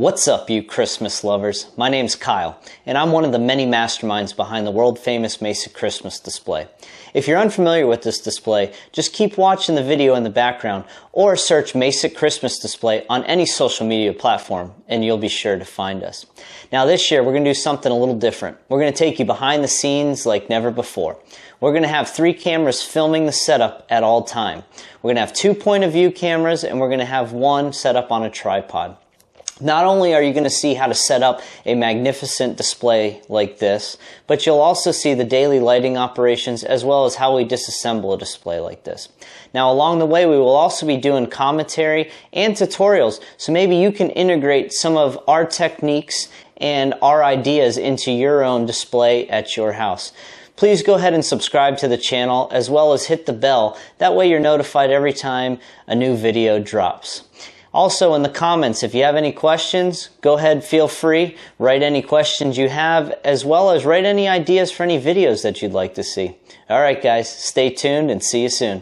What's up, you Christmas lovers? My name's Kyle, and I'm one of the many masterminds behind the world-famous Macek Christmas Display. If you're unfamiliar with this display, just keep watching the video in the background or search Macek Christmas Display on any social media platform, and you'll be sure to find us. Now this year, we're going to do something a little different. We're going to take you behind the scenes like never before. We're going to have 3 cameras filming the setup at all time. We're going to have 2 point-of-view cameras, and we're going to have 1 set up on a tripod. Not only are you going to see how to set up a magnificent display like this, but you'll also see the daily lighting operations as well as how we disassemble a display like this. Now along the way we will also be doing commentary and tutorials, so maybe you can integrate some of our techniques and our ideas into your own display at your house. Please go ahead and subscribe to the channel as well as hit the bell. That way you're notified every time a new video drops. Also, in the comments, if you have any questions, go ahead, feel free, write any questions you have, as well as write any ideas for any videos that you'd like to see. Alright guys, stay tuned and see you soon.